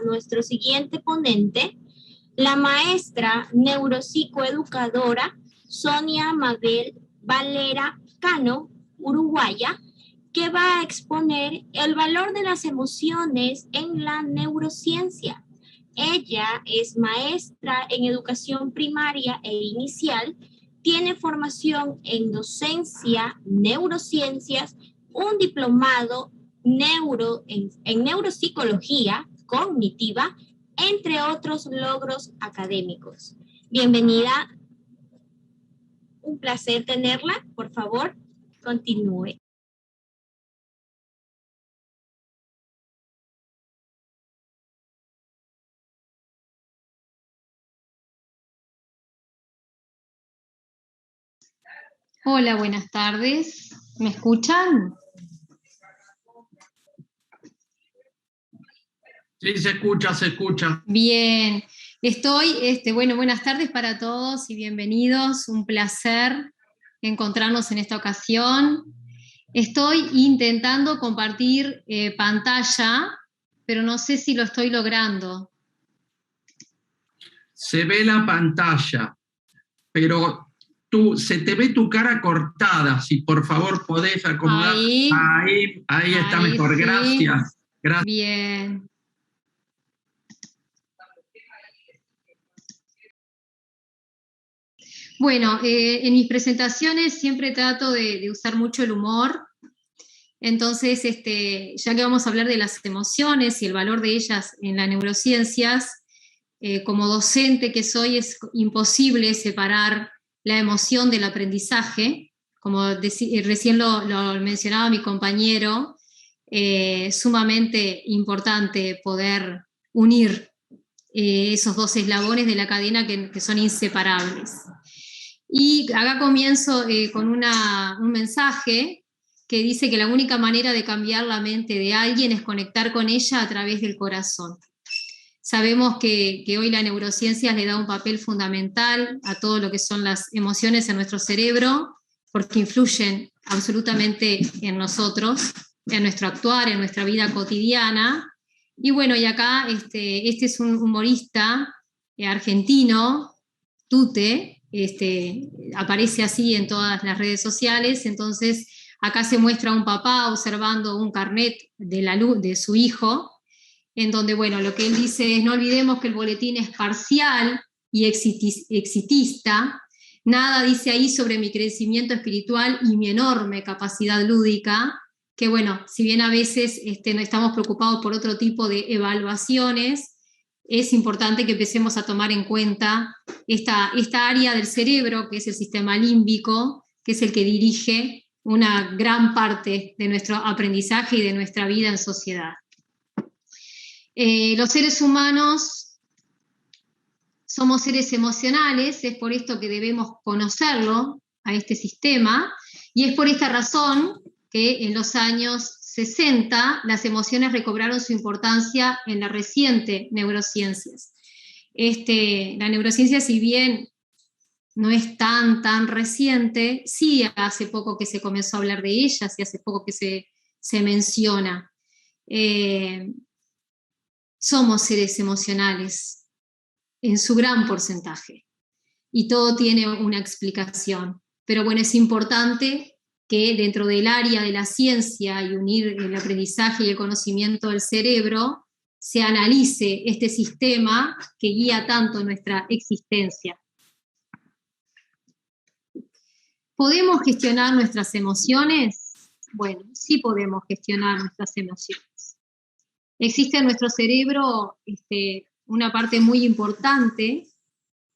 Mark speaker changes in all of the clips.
Speaker 1: nuestro siguiente ponente, la maestra neuropsicoeducadora Sonia Mabel Valera Cano, uruguaya, que va a exponer el valor de las emociones en la neurociencia. Ella es maestra en educación primaria e inicial, tiene formación en docencia, neurociencias, un diplomado en neuropsicología cognitiva, entre otros logros académicos. Bienvenida, un placer tenerla. Por favor, continúe.
Speaker 2: Hola, buenas tardes. ¿Me escuchan?
Speaker 3: Sí, se escucha, se escucha.
Speaker 2: Bien, bueno, buenas tardes para todos y bienvenidos. Un placer encontrarnos en esta ocasión. Estoy intentando compartir pantalla, pero no sé si lo estoy logrando.
Speaker 3: Se ve la pantalla, pero se te ve tu cara cortada. Si por favor podés acomodar. Ahí está mejor.
Speaker 2: Sí.
Speaker 3: Gracias.
Speaker 2: Bien. Bueno, en mis presentaciones siempre trato de usar mucho el humor. Entonces, ya que vamos a hablar de las emociones y el valor de ellas en las neurociencias, como docente que soy, es imposible separar la emoción del aprendizaje. Como recién lo mencionaba mi compañero, sumamente importante poder unir esos dos eslabones de la cadena que son inseparables. Y acá comienzo con un mensaje que dice que la única manera de cambiar la mente de alguien es conectar con ella a través del corazón. Sabemos que hoy la neurociencia le da un papel fundamental a todo lo que son las emociones en nuestro cerebro, porque influyen absolutamente en nosotros, en nuestro actuar, en nuestra vida cotidiana. Y bueno, y acá este es un humorista argentino, Tute, aparece así en todas las redes sociales. Entonces acá se muestra un papá observando un carnet de su hijo, en donde, bueno, lo que él dice es: no olvidemos que el boletín es parcial y exitista, nada dice ahí sobre mi crecimiento espiritual y mi enorme capacidad lúdica, que bueno, si bien a veces no estamos preocupados por otro tipo de evaluaciones, es importante que empecemos a tomar en cuenta esta área del cerebro, que es el sistema límbico, que es el que dirige una gran parte de nuestro aprendizaje y de nuestra vida en sociedad. Los seres humanos somos seres emocionales, es por esto que debemos conocerlo a este sistema, y es por esta razón que en los años 60 las emociones recobraron su importancia en la reciente neurociencias. La neurociencia, si bien no es tan reciente, sí hace poco que se comenzó a hablar de ellas y hace poco que se menciona. Somos seres emocionales en su gran porcentaje y todo tiene una explicación, pero bueno, es importante que dentro del área de la ciencia y unir el aprendizaje y el conocimiento del cerebro se analice este sistema que guía tanto nuestra existencia. ¿Podemos gestionar nuestras emociones? Bueno, sí podemos gestionar nuestras emociones. Existe en nuestro cerebro una parte muy importante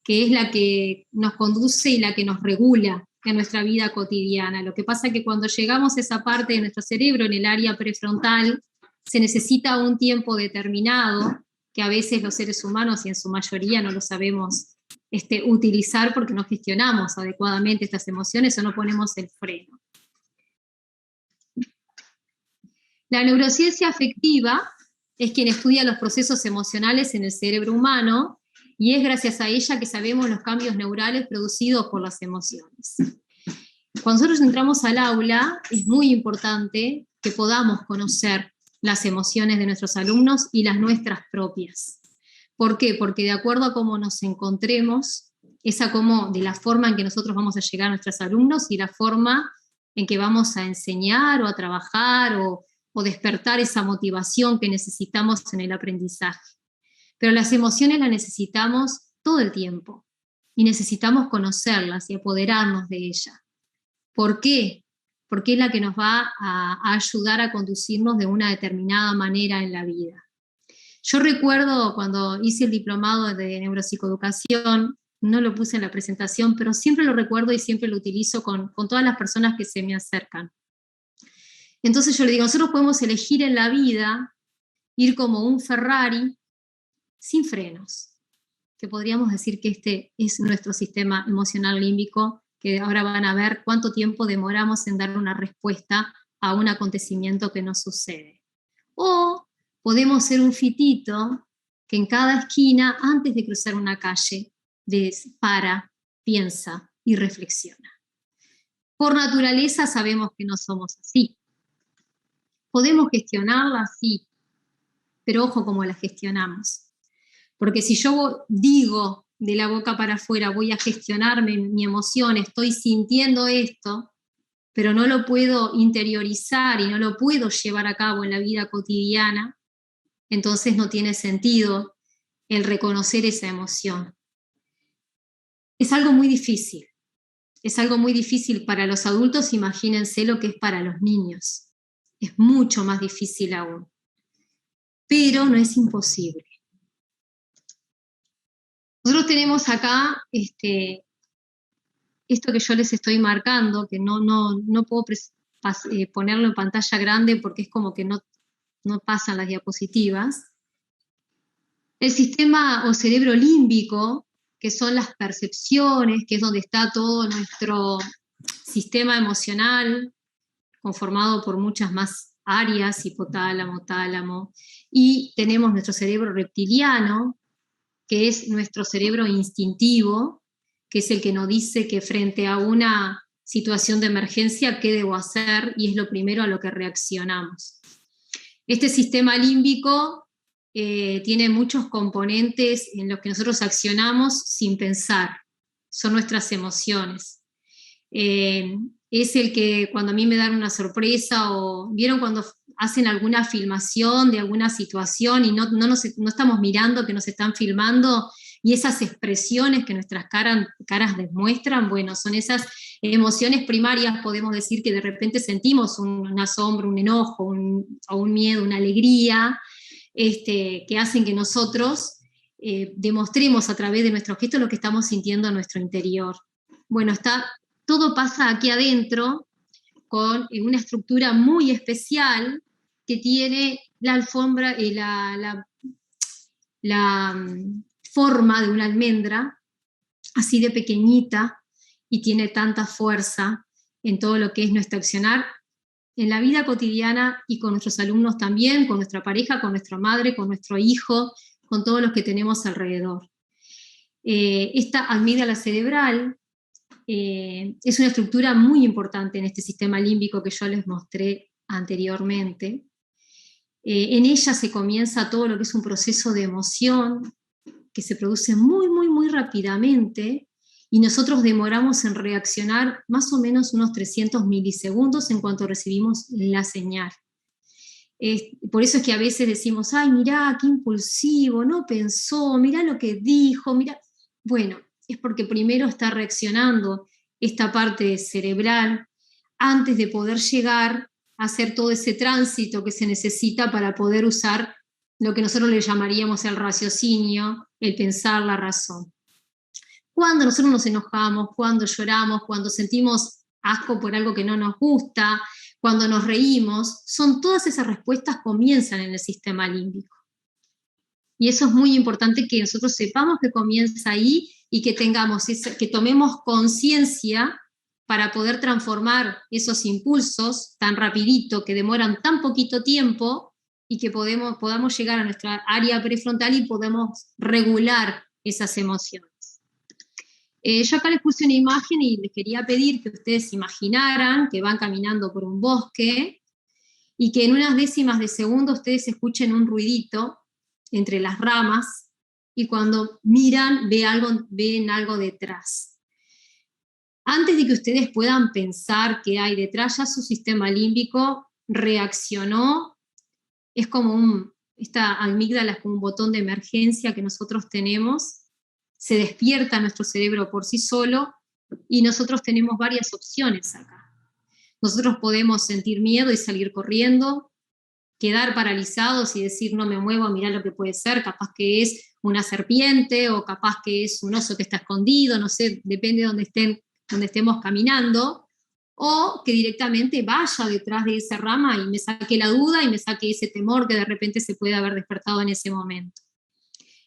Speaker 2: que es la que nos conduce y la que nos regula en nuestra vida cotidiana. Lo que pasa es que cuando llegamos a esa parte de nuestro cerebro, en el área prefrontal, se necesita un tiempo determinado, que a veces los seres humanos, y en su mayoría, no lo sabemos utilizar porque no gestionamos adecuadamente estas emociones o no ponemos el freno. La neurociencia afectiva es quien estudia los procesos emocionales en el cerebro humano, y es gracias a ella que sabemos los cambios neurales producidos por las emociones. Cuando nosotros entramos al aula, es muy importante que podamos conocer las emociones de nuestros alumnos y las nuestras propias. ¿Por qué? Porque de acuerdo a cómo nos encontremos, de la forma en que nosotros vamos a llegar a nuestros alumnos y la forma en que vamos a enseñar o a trabajar o despertar esa motivación que necesitamos en el aprendizaje. Pero las emociones las necesitamos todo el tiempo y necesitamos conocerlas y apoderarnos de ellas. ¿Por qué? Porque es la que nos va a ayudar a conducirnos de una determinada manera en la vida. Yo recuerdo cuando hice el diplomado de neuropsicoeducación, no lo puse en la presentación, pero siempre lo recuerdo y siempre lo utilizo con todas las personas que se me acercan. Entonces yo le digo, nosotros podemos elegir en la vida ir como un Ferrari sin frenos, que podríamos decir que este es nuestro sistema emocional límbico, que ahora van a ver cuánto tiempo demoramos en dar una respuesta a un acontecimiento que nos sucede. O podemos ser un fitito que en cada esquina, antes de cruzar una calle, para, piensa y reflexiona. Por naturaleza sabemos que no somos así. ¿Podemos gestionarla? Sí, pero ojo cómo la gestionamos. Porque si yo digo de la boca para afuera, voy a gestionarme mi emoción, estoy sintiendo esto, pero no lo puedo interiorizar y no lo puedo llevar a cabo en la vida cotidiana, entonces no tiene sentido el reconocer esa emoción. Es algo muy difícil. Es algo muy difícil para los adultos, imagínense lo que es para los niños. Es mucho más difícil aún. Pero no es imposible. Nosotros tenemos acá esto que yo les estoy marcando, que no puedo ponerlo en pantalla grande porque es como que no pasan las diapositivas. El sistema o cerebro límbico, que son las percepciones, que es donde está todo nuestro sistema emocional, conformado por muchas más áreas, hipotálamo, tálamo, y tenemos nuestro cerebro reptiliano, que es nuestro cerebro instintivo, que es el que nos dice que frente a una situación de emergencia, ¿qué debo hacer? Y es lo primero a lo que reaccionamos. Este sistema límbico tiene muchos componentes en los que nosotros accionamos sin pensar, son nuestras emociones. Es el que cuando a mí me dan una sorpresa, o vieron cuando hacen alguna filmación de alguna situación y no estamos mirando que nos están filmando, y esas expresiones que nuestras caras demuestran, bueno, son esas emociones primarias, podemos decir que de repente sentimos un asombro, un enojo, o un miedo, una alegría, que hacen que nosotros demostremos a través de nuestros gestos lo que estamos sintiendo en nuestro interior. Bueno, todo pasa aquí adentro con una estructura muy especial que tiene la alfombra, la forma de una almendra, así de pequeñita, y tiene tanta fuerza en todo lo que es nuestro accionar en la vida cotidiana y con nuestros alumnos también, con nuestra pareja, con nuestra madre, con nuestro hijo, con todos los que tenemos alrededor. Esta amígdala cerebral es una estructura muy importante en este sistema límbico que yo les mostré anteriormente. En ella se comienza todo lo que es un proceso de emoción que se produce muy, muy, muy rápidamente, y nosotros demoramos en reaccionar más o menos unos 300 milisegundos en cuanto recibimos la señal. Por eso es que a veces decimos, ay, mirá, qué impulsivo, no pensó, mirá lo que dijo, mirá. Bueno, es porque primero está reaccionando esta parte cerebral antes de poder llegar a hacer todo ese tránsito que se necesita para poder usar lo que nosotros le llamaríamos el raciocinio, el pensar, la razón. Cuando nosotros nos enojamos, cuando lloramos, cuando sentimos asco por algo que no nos gusta, cuando nos reímos, todas esas respuestas comienzan en el sistema límbico. Y eso es muy importante que nosotros sepamos que comienza ahí y que que tomemos conciencia para poder transformar esos impulsos tan rapidito, que demoran tan poquito tiempo, y que podamos llegar a nuestra área prefrontal y podemos regular esas emociones. Yo acá les puse una imagen y les quería pedir que ustedes imaginaran que van caminando por un bosque y que en unas décimas de segundo ustedes escuchen un ruidito entre las ramas, y cuando miran ven algo detrás. Antes de que ustedes puedan pensar qué hay detrás, ya su sistema límbico reaccionó. Es como esta amígdala es como un botón de emergencia que nosotros tenemos. Se despierta nuestro cerebro por sí solo, y nosotros tenemos varias opciones acá. Nosotros podemos sentir miedo y salir corriendo, quedar paralizados y decir no me muevo, mirá lo que puede ser, capaz que es una serpiente, o capaz que es un oso que está escondido, no sé, depende de donde estemos caminando, o que directamente vaya detrás de esa rama y me saque la duda y me saque ese temor que de repente se puede haber despertado en ese momento.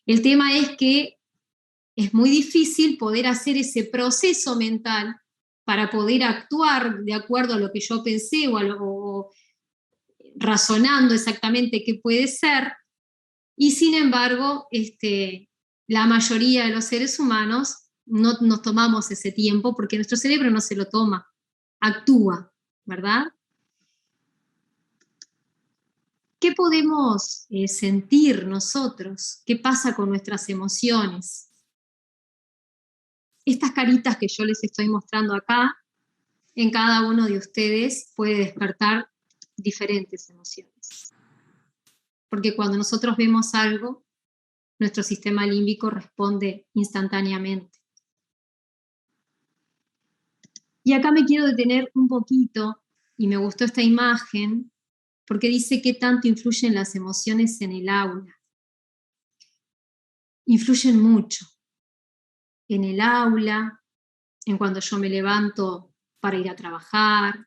Speaker 2: El tema es que es muy difícil poder hacer ese proceso mental para poder actuar de acuerdo a lo que yo pensé, o razonando exactamente qué puede ser, y sin embargo, la mayoría de los seres humanos no nos tomamos ese tiempo porque nuestro cerebro no se lo toma, actúa, ¿verdad? ¿Qué podemos sentir nosotros? ¿Qué pasa con nuestras emociones? Estas caritas que yo les estoy mostrando acá, en cada uno de ustedes puede despertar diferentes emociones. Porque cuando nosotros vemos algo, nuestro sistema límbico responde instantáneamente. Y acá me quiero detener un poquito, y me gustó esta imagen, porque dice qué tanto influyen las emociones en el aula. Influyen mucho. En el aula, en cuando yo me levanto para ir a trabajar,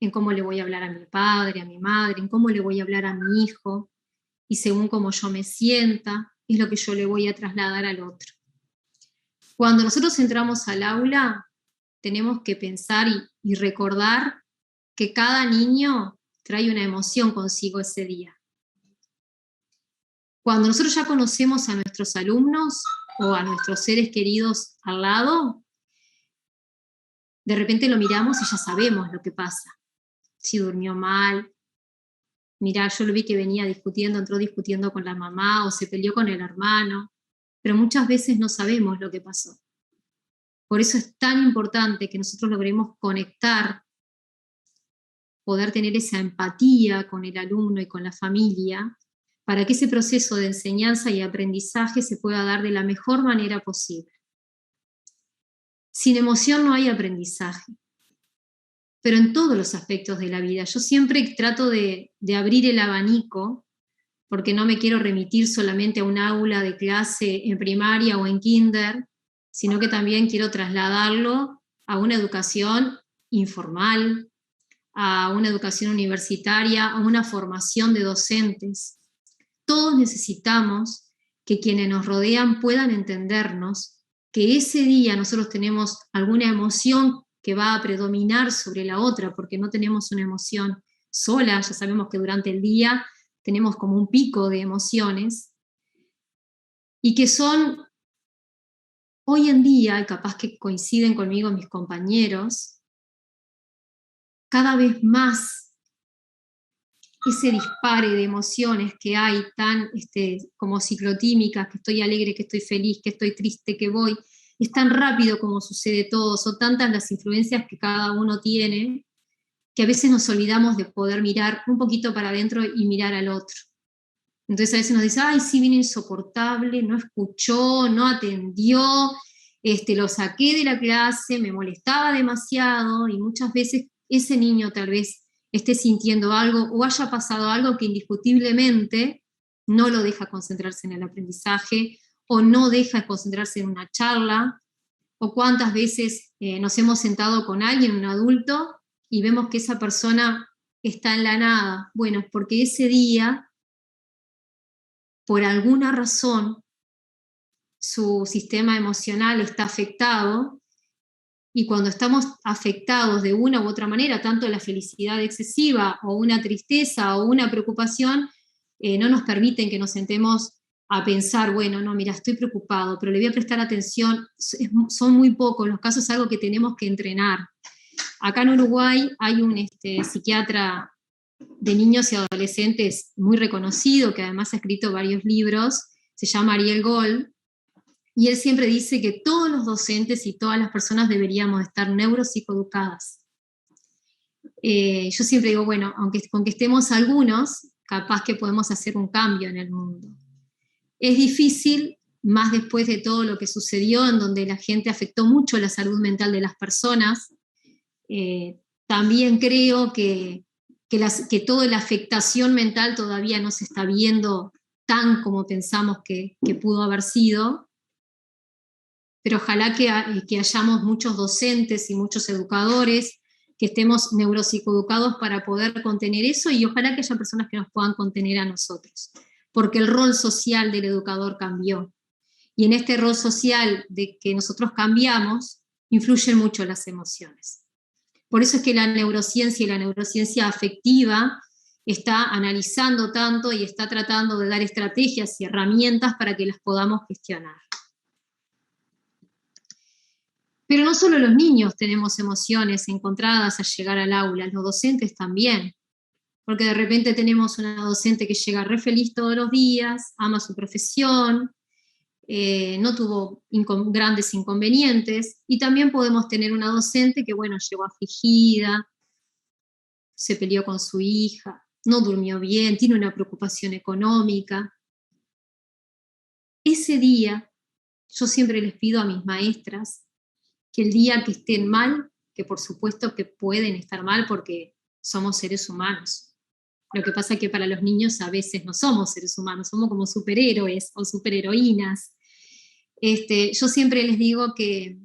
Speaker 2: en cómo le voy a hablar a mi padre, a mi madre, en cómo le voy a hablar a mi hijo, y según cómo yo me sienta, es lo que yo le voy a trasladar al otro. Cuando nosotros entramos al aula, tenemos que pensar y recordar que cada niño trae una emoción consigo ese día. Cuando nosotros ya conocemos a nuestros alumnos o a nuestros seres queridos al lado, de repente lo miramos y ya sabemos lo que pasa. Si durmió mal, mirá, yo lo vi que entró discutiendo con la mamá, o se peleó con el hermano, pero muchas veces no sabemos lo que pasó. Por eso es tan importante que nosotros logremos conectar, poder tener esa empatía con el alumno y con la familia, para que ese proceso de enseñanza y aprendizaje se pueda dar de la mejor manera posible. Sin emoción no hay aprendizaje, pero en todos los aspectos de la vida. Yo siempre trato de abrir el abanico, porque no me quiero remitir solamente a un aula de clase en primaria o en kinder, sino que también quiero trasladarlo a una educación informal, a una educación universitaria, a una formación de docentes. Todos necesitamos que quienes nos rodean puedan entendernos, que ese día nosotros tenemos alguna emoción que va a predominar sobre la otra, porque no tenemos una emoción sola. Ya sabemos que durante el día tenemos como un pico de emociones, y que son, hoy en día, y capaz que coinciden conmigo mis compañeros, cada vez más ese dispare de emociones que hay, tan como ciclotímicas, que estoy alegre, que estoy feliz, que estoy triste, que voy, es tan rápido como sucede todo, son tantas las influencias que cada uno tiene, que a veces nos olvidamos de poder mirar un poquito para adentro y mirar al otro. Entonces a veces nos dice, ay, sí, vino insoportable, no escuchó, no atendió, lo saqué de la clase, me molestaba demasiado, y muchas veces ese niño tal vez esté sintiendo algo o haya pasado algo que indiscutiblemente no lo deja concentrarse en el aprendizaje, o no deja concentrarse en una charla, o cuántas veces nos hemos sentado con alguien, un adulto, y vemos que esa persona está en la nada. Bueno, porque ese día, por alguna razón, su sistema emocional está afectado, y cuando estamos afectados de una u otra manera, tanto la felicidad excesiva, o una tristeza, o una preocupación, no nos permiten que nos sentemos a pensar, bueno, no, mira, estoy preocupado, pero le voy a prestar atención. Son muy pocos los casos, es algo que tenemos que entrenar. Acá en Uruguay hay un psiquiatra de niños y adolescentes muy reconocido, que además ha escrito varios libros, se llama Ariel Gold, y él siempre dice que todos los docentes y todas las personas deberíamos estar neuropsicoeducadas. Yo siempre digo, bueno, aunque con que estemos algunos, capaz que podemos hacer un cambio en el mundo. Es difícil, más después de todo lo que sucedió, en donde la gente afectó mucho la salud mental de las personas. También creo que toda la afectación mental todavía no se está viendo tan como pensamos que pudo haber sido, pero ojalá que hayamos muchos docentes y muchos educadores que estemos neuropsicoeducados para poder contener eso, y ojalá que haya personas que nos puedan contener a nosotros, porque el rol social del educador cambió, y en este rol social de que nosotros cambiamos, influyen mucho las emociones. Por eso es que la neurociencia y la neurociencia afectiva está analizando tanto y está tratando de dar estrategias y herramientas para que las podamos gestionar. Pero no solo los niños tenemos emociones encontradas al llegar al aula, los docentes también. Porque de repente tenemos una docente que llega re feliz todos los días, ama su profesión, no tuvo grandes inconvenientes, y también podemos tener una docente que, bueno, llegó afligida, se peleó con su hija, no durmió bien, tiene una preocupación económica. Ese día, yo siempre les pido a mis maestras que el día que estén mal, que por supuesto que pueden estar mal porque somos seres humanos. Lo que pasa es que para los niños a veces no somos seres humanos, somos como superhéroes o superheroínas. Yo siempre les digo que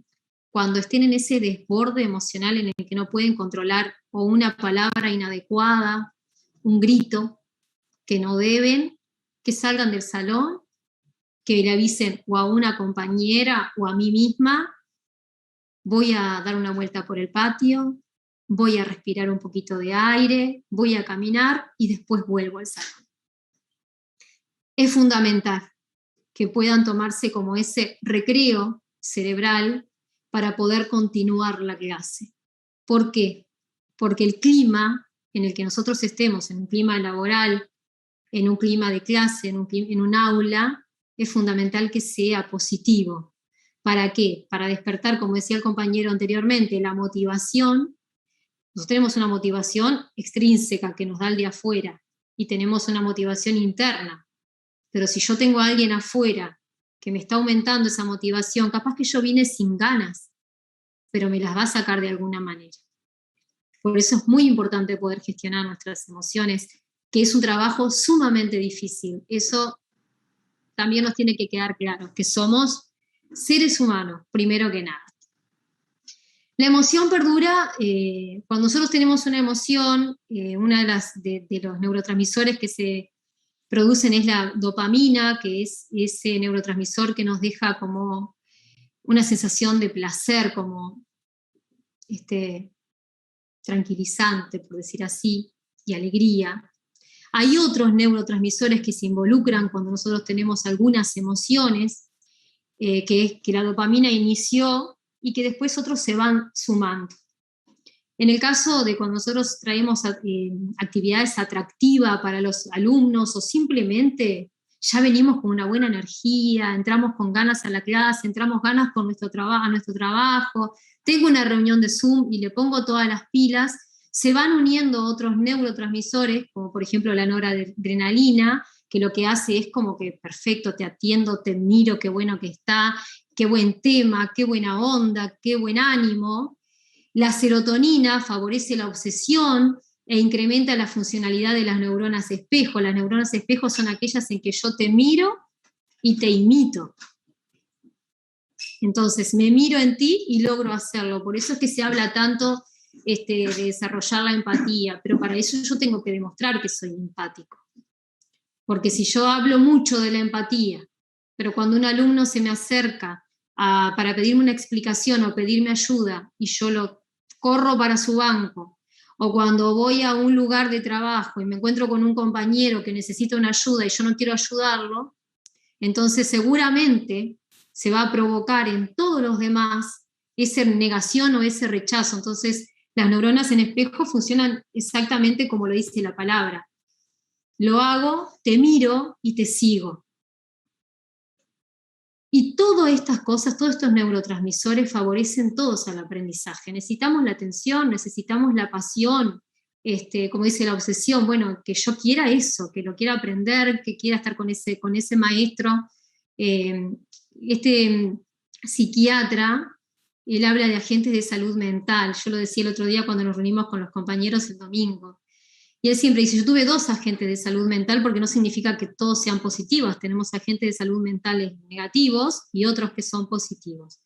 Speaker 2: cuando estén en ese desborde emocional en el que no pueden controlar o una palabra inadecuada, un grito que no deben, que salgan del salón, que le avisen o a una compañera o a mí misma, voy a dar una vuelta por el patio, voy a respirar un poquito de aire, voy a caminar y después vuelvo al salón. Es fundamental que puedan tomarse como ese recreo cerebral para poder continuar la clase. ¿Por qué? Porque el clima en el que nosotros estemos, en un clima laboral, en un clima de clase, en un aula, es fundamental que sea positivo. ¿Para qué? Para despertar, como decía el compañero anteriormente, la motivación. Nosotros tenemos una motivación extrínseca que nos da el de afuera, y tenemos una motivación interna. Pero si yo tengo a alguien afuera que me está aumentando esa motivación, capaz que yo vine sin ganas, pero me las va a sacar de alguna manera. Por eso es muy importante poder gestionar nuestras emociones, que es un trabajo sumamente difícil. Eso también nos tiene que quedar claro, que somos seres humanos, primero que nada. La emoción perdura, cuando nosotros tenemos una emoción, una de los neurotransmisores que se producen es la dopamina, que es ese neurotransmisor que nos deja como una sensación de placer, como tranquilizante, por decir así, y alegría. Hay otros neurotransmisores que se involucran cuando nosotros tenemos algunas emociones, que es que la dopamina inició y que después otros se van sumando. En el caso de cuando nosotros traemos actividades atractivas para los alumnos, o simplemente ya venimos con una buena energía, entramos con ganas a la clase, entramos ganas con a nuestro trabajo, tengo una reunión de Zoom y le pongo todas las pilas, se van uniendo otros neurotransmisores, como por ejemplo la noradrenalina, que lo que hace es como que perfecto, te atiendo, te miro, qué bueno que está, qué buen tema, qué buena onda, qué buen ánimo. La serotonina favorece la obsesión e incrementa la funcionalidad de las neuronas espejo. Las neuronas espejo son aquellas en que yo te miro y te imito. Entonces, me miro en ti y logro hacerlo. Por eso es que se habla tanto de desarrollar la empatía, pero para eso yo tengo que demostrar que soy empático. Porque si yo hablo mucho de la empatía, pero cuando un alumno se me acerca para pedirme una explicación o pedirme ayuda y yo lo corro para su banco, o cuando voy a un lugar de trabajo y me encuentro con un compañero que necesita una ayuda y yo no quiero ayudarlo, entonces seguramente se va a provocar en todos los demás esa negación o ese rechazo. Entonces Las neuronas en espejo funcionan exactamente como lo dice la palabra. Lo hago, te miro y te sigo. Y todas estas cosas, todos estos neurotransmisores favorecen todos al aprendizaje. Necesitamos la atención, necesitamos la pasión, como dice la obsesión, bueno, que yo quiera eso, que lo quiera aprender, que quiera estar con ese maestro. Este psiquiatra, él habla de agentes de salud mental. Yo lo decía el otro día cuando nos reunimos con los compañeros el domingo. Y él siempre dice, yo tuve 2 agentes de salud mental porque no significa que todos sean positivos. Tenemos agentes de salud mentales negativos y otros que son positivos.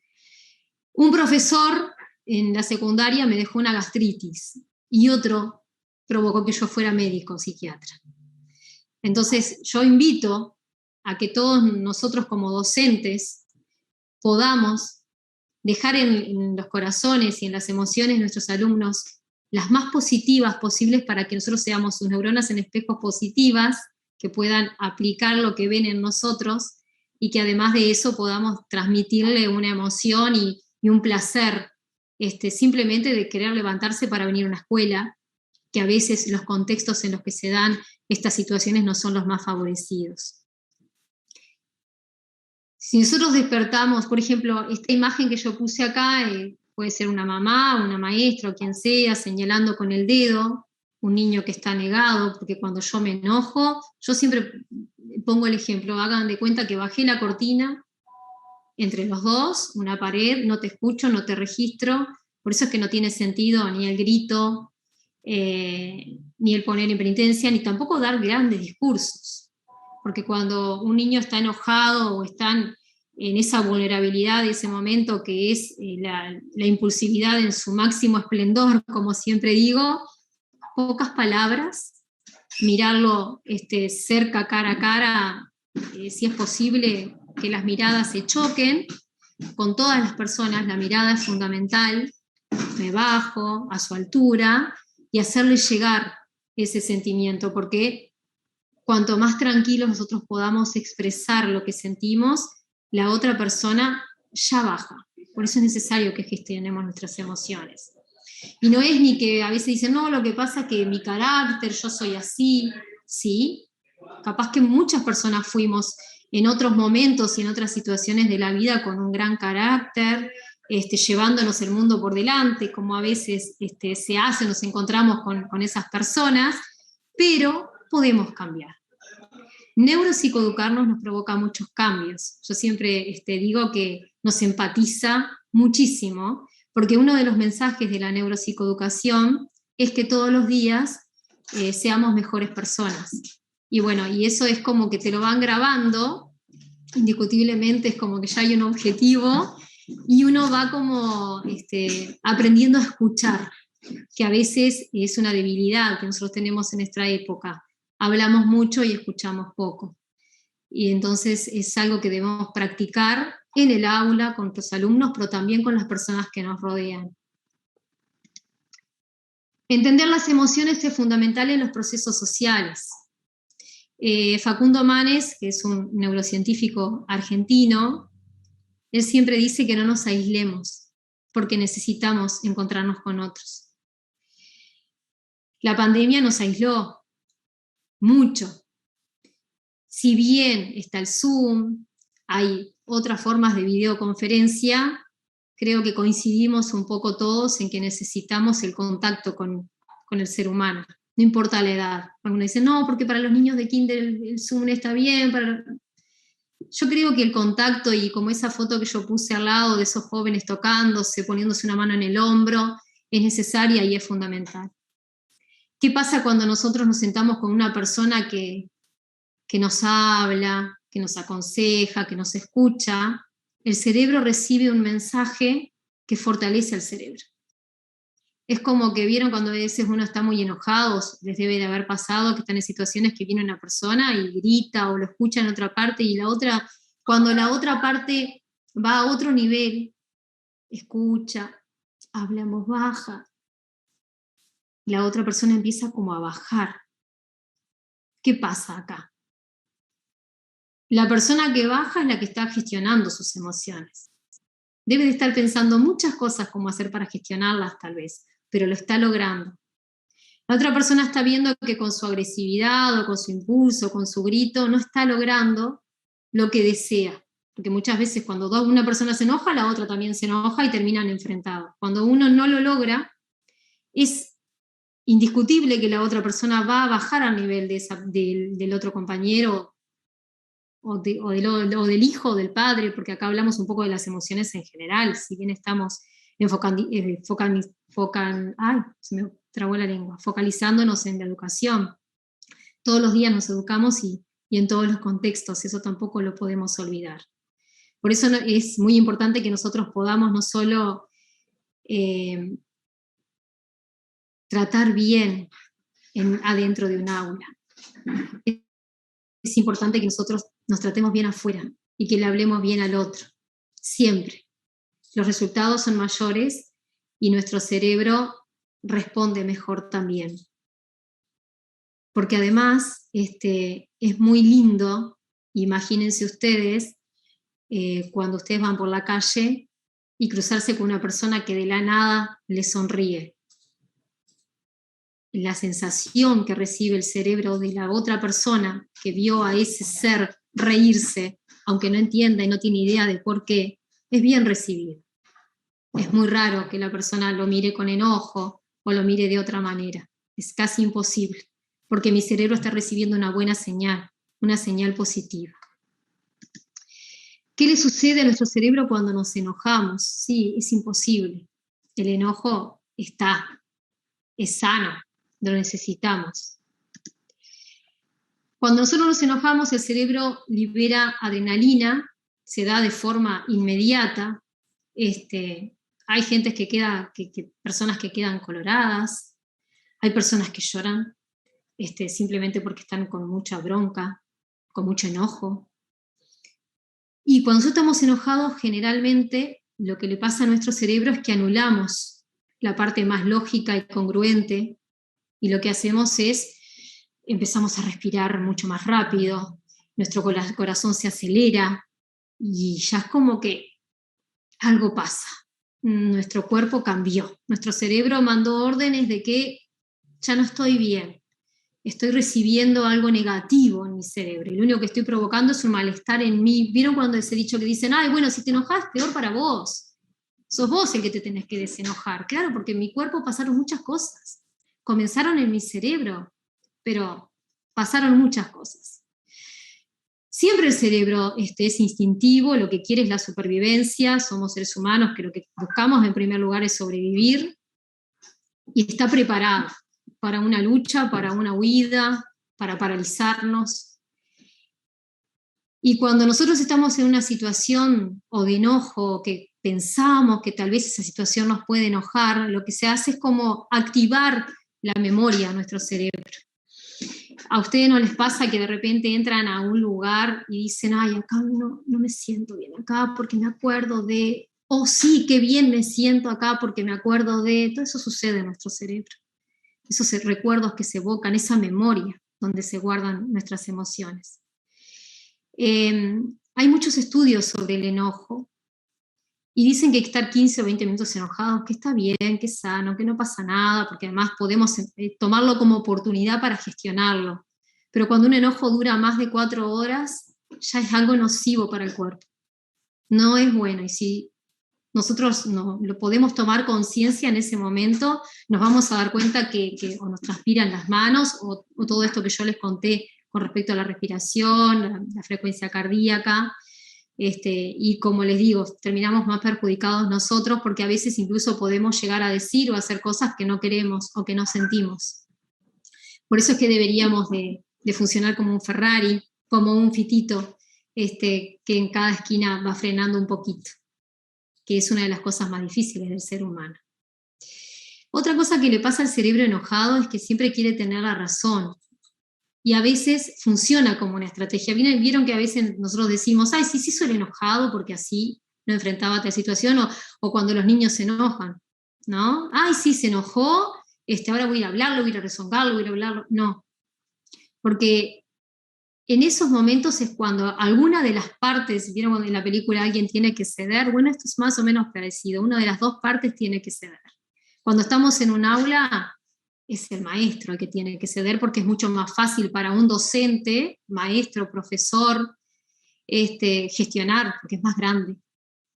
Speaker 2: Un profesor en la secundaria me dejó una gastritis y otro provocó que yo fuera médico, psiquiatra. Entonces yo invito a que todos nosotros como docentes podamos dejar en los corazones y en las emociones de nuestros alumnos las más positivas posibles para que nosotros seamos sus neuronas en espejos positivas, que puedan aplicar lo que ven en nosotros y que además de eso podamos transmitirle una emoción y un placer, simplemente de querer levantarse para venir a una escuela, que a veces los contextos en los que se dan estas situaciones no son los más favorecidos. Si nosotros despertamos, por ejemplo, esta imagen que yo puse acá, puede ser una mamá, una maestra o quien sea, señalando con el dedo, un niño que está negado, porque cuando yo me enojo, yo siempre pongo el ejemplo, hagan de cuenta que bajé la cortina entre los dos, una pared, no te escucho, no te registro, por eso es que no tiene sentido ni el grito, ni el poner en penitencia, ni tampoco dar grandes discursos, porque cuando un niño está enojado o está en esa vulnerabilidad de ese momento que es la impulsividad en su máximo esplendor, como siempre digo, pocas palabras, mirarlo cerca, cara a cara, si es posible que las miradas se choquen, con todas las personas la mirada es fundamental, me bajo a su altura y hacerle llegar ese sentimiento, porque cuanto más tranquilos nosotros podamos expresar lo que sentimos, la otra persona ya baja. Por eso es necesario que gestionemos nuestras emociones. Y no es ni que a veces dicen, no, lo que pasa es que mi carácter, yo soy así. Sí, capaz que muchas personas fuimos en otros momentos y en otras situaciones de la vida con un gran carácter, llevándonos el mundo por delante, como a veces se hace, nos encontramos con esas personas, pero podemos cambiar. Neuropsicoeducarnos nos provoca muchos cambios. Yo siempre digo que nos empatiza muchísimo, porque uno de los mensajes de la neuropsicoeducación es que todos los días seamos mejores personas. Y bueno, y eso es como que te lo van grabando, indiscutiblemente es como que ya hay un objetivo, y uno va como aprendiendo a escuchar, que a veces es una debilidad que nosotros tenemos en nuestra época. Hablamos mucho y escuchamos poco. Y entonces es algo que debemos practicar en el aula, con los alumnos, pero también con las personas que nos rodean. Entender las emociones es fundamental en los procesos sociales. Facundo Manes, que es un neurocientífico argentino, él siempre dice que no nos aislemos, porque necesitamos encontrarnos con otros. La pandemia nos aisló mucho. Si bien está el Zoom, hay otras formas de videoconferencia, creo que coincidimos un poco todos en que necesitamos el contacto con el ser humano, no importa la edad. Algunos dicen, no, porque para los niños de kinder el Zoom está bien. Yo creo que el contacto, y como esa foto que yo puse al lado de esos jóvenes tocándose, poniéndose una mano en el hombro, es necesaria y es fundamental. ¿Qué pasa cuando nosotros nos sentamos con una persona que nos habla, que nos aconseja, que nos escucha? El cerebro recibe un mensaje que fortalece al cerebro. Es como que vieron cuando a veces uno está muy enojado, les debe de haber pasado que están en situaciones que viene una persona y grita o lo escucha en otra parte, y cuando la otra parte va a otro nivel, escucha, habla en voz baja, la otra persona empieza como a bajar. ¿Qué pasa acá? La persona que baja es la que está gestionando sus emociones. Debe de estar pensando muchas cosas cómo hacer para gestionarlas, tal vez. pero lo está logrando. La otra persona está viendo que con su agresividad o con su impulso, con su grito, no está logrando lo que desea. Porque muchas veces cuando una persona se enoja, la otra también se enoja y terminan enfrentados. Cuando uno no lo logra, es indiscutible que la otra persona va a bajar al nivel del otro compañero o del hijo o del padre, porque acá hablamos un poco de las emociones en general, si bien estamos focalizándonos en la educación. Todos los días nos educamos y en todos los contextos, eso tampoco lo podemos olvidar. Por eso es muy importante que nosotros podamos no solo tratar bien adentro de un aula, es importante que nosotros nos tratemos bien afuera y que le hablemos bien al otro, siempre. Los resultados son mayores y nuestro cerebro responde mejor también. Porque además es muy lindo, imagínense ustedes, cuando ustedes van por la calle y cruzarse con una persona que de la nada les sonríe. La sensación que recibe el cerebro de la otra persona que vio a ese ser reírse, aunque no entienda y no tiene idea de por qué, es bien recibido. Es muy raro que la persona lo mire con enojo o lo mire de otra manera. Es casi imposible, porque mi cerebro está recibiendo una buena señal, una señal positiva. ¿Qué le sucede a nuestro cerebro cuando nos enojamos? Sí, es imposible. El enojo es sano, lo necesitamos. Cuando nosotros nos enojamos, el cerebro libera adrenalina, se da de forma inmediata. Hay gente personas que quedan coloradas, hay personas que lloran simplemente porque están con mucha bronca, con mucho enojo. Y cuando nosotros estamos enojados, generalmente lo que le pasa a nuestro cerebro es que anulamos la parte más lógica y congruente, y lo que hacemos es, empezamos a respirar mucho más rápido, nuestro corazón se acelera, y ya es como que algo pasa. Nuestro cuerpo cambió, nuestro cerebro mandó órdenes de que ya no estoy bien, estoy recibiendo algo negativo en mi cerebro, y lo único que estoy provocando es un malestar en mí. ¿Vieron cuando ese dicho que dicen, ay, bueno, si te enojas, peor para vos? Sos vos el que te tenés que desenojar. Claro, porque en mi cuerpo pasaron muchas cosas. Comenzaron en mi cerebro, pero pasaron muchas cosas. Siempre el cerebro es instintivo, lo que quiere es la supervivencia, somos seres humanos que lo que buscamos en primer lugar es sobrevivir, y está preparado para una lucha, para una huida, para paralizarnos. Y cuando nosotros estamos en una situación o de enojo, que pensamos que tal vez esa situación nos puede enojar, lo que se hace es como activar la memoria a nuestro cerebro. ¿A ustedes no les pasa que de repente entran a un lugar y dicen, ay, acá no me siento bien acá porque me acuerdo de, oh sí, qué bien me siento acá porque me acuerdo de, todo eso sucede en nuestro cerebro. Esos recuerdos que se evocan, esa memoria donde se guardan nuestras emociones. Hay muchos estudios sobre el enojo y dicen que hay que estar 15 o 20 minutos enojados, que está bien, que es sano, que no pasa nada, porque además podemos tomarlo como oportunidad para gestionarlo. Pero cuando un enojo dura más de 4 horas, ya es algo nocivo para el cuerpo. No es bueno, y si nosotros no lo podemos tomar conciencia en ese momento, nos vamos a dar cuenta que o nos transpiran las manos, o todo esto que yo les conté con respecto a la respiración, la frecuencia cardíaca, y como les digo, terminamos más perjudicados nosotros, porque a veces incluso podemos llegar a decir o hacer cosas que no queremos o que no sentimos. Por eso es que deberíamos de funcionar como un Ferrari, como un fitito, que en cada esquina va frenando un poquito, que es una de las cosas más difíciles del ser humano. Otra cosa que le pasa al cerebro enojado es que siempre quiere tener la razón, y a veces funciona como una estrategia. Vieron que a veces nosotros decimos, ay, sí, soy enojado porque así no enfrentaba tal situación, o cuando los niños se enojan, ¿no? Ay, sí, se enojó, ahora voy a ir a hablarlo, voy a ir a rezongarlo, voy a ir a hablarlo. No, porque en esos momentos es cuando alguna de las partes, vieron cuando en la película alguien tiene que ceder, bueno, esto es más o menos parecido, una de las dos partes tiene que ceder. Cuando estamos en un aula, es el maestro el que tiene que ceder, porque es mucho más fácil para un docente, maestro, profesor, gestionar, porque es más grande.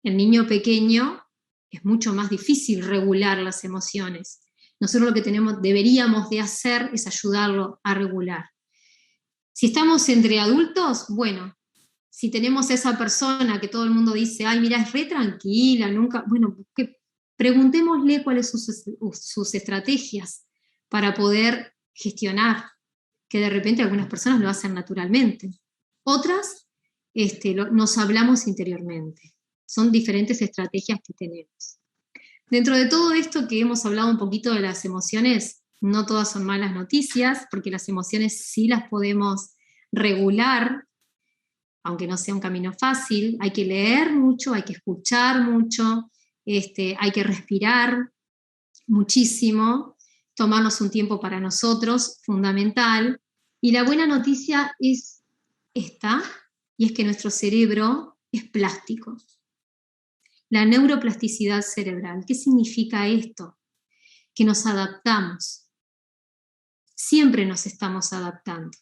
Speaker 2: El niño pequeño es mucho más difícil regular las emociones. Nosotros lo que deberíamos de hacer es ayudarlo a regular. Si estamos entre adultos, bueno, si tenemos a esa persona que todo el mundo dice, ay, mira, es re tranquila, nunca, bueno, preguntémosle cuáles son sus estrategias para poder gestionar, que de repente algunas personas lo hacen naturalmente. Otras, nos hablamos interiormente. Son diferentes estrategias que tenemos. Dentro de todo esto que hemos hablado un poquito de las emociones, no todas son malas noticias, porque las emociones sí las podemos regular, aunque no sea un camino fácil. Hay que leer mucho, hay que escuchar mucho, hay que respirar muchísimo, tomarnos un tiempo para nosotros, fundamental. Y la buena noticia es esta, y es que nuestro cerebro es plástico. La neuroplasticidad cerebral. ¿Qué significa esto? Que nos adaptamos. Siempre nos estamos adaptando.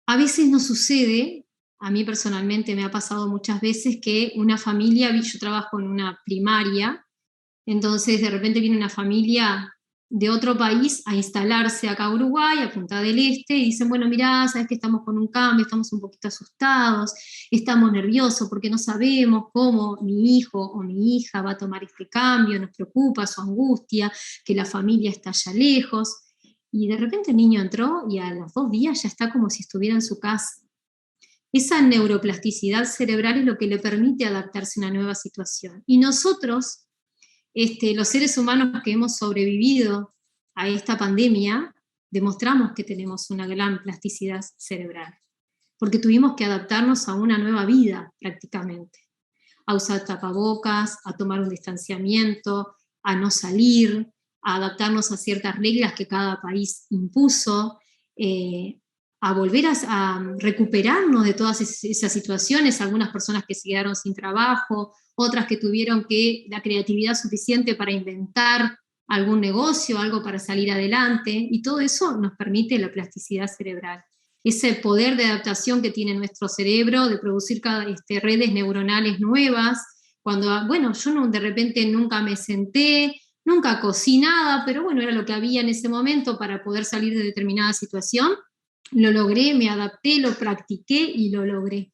Speaker 2: A veces nos sucede, a mí personalmente me ha pasado muchas veces, que una familia, yo trabajo en una primaria, entonces de repente viene una familia de otro país a instalarse acá a Uruguay, a Punta del Este, y dicen, bueno, mirá, sabes que estamos con un cambio, estamos un poquito asustados, estamos nerviosos porque no sabemos cómo mi hijo o mi hija va a tomar este cambio, nos preocupa su angustia, que la familia está allá lejos, y de repente el niño entró y a los 2 días ya está como si estuviera en su casa. Esa neuroplasticidad cerebral es lo que le permite adaptarse a una nueva situación. Y nosotros, los seres humanos que hemos sobrevivido a esta pandemia, demostramos que tenemos una gran plasticidad cerebral, porque tuvimos que adaptarnos a una nueva vida prácticamente, a usar tapabocas, a tomar un distanciamiento, a no salir, a adaptarnos a ciertas reglas que cada país impuso, a volver a recuperarnos de todas esas situaciones, algunas personas que se quedaron sin trabajo, otras que tuvieron la creatividad suficiente para inventar algún negocio, algo para salir adelante, y todo eso nos permite la plasticidad cerebral. Ese poder de adaptación que tiene nuestro cerebro, de producir redes neuronales nuevas, cuando, bueno, yo de repente nunca me senté, nunca cocí nada, pero bueno, era lo que había en ese momento para poder salir de determinada situación, lo logré, me adapté, lo practiqué y lo logré.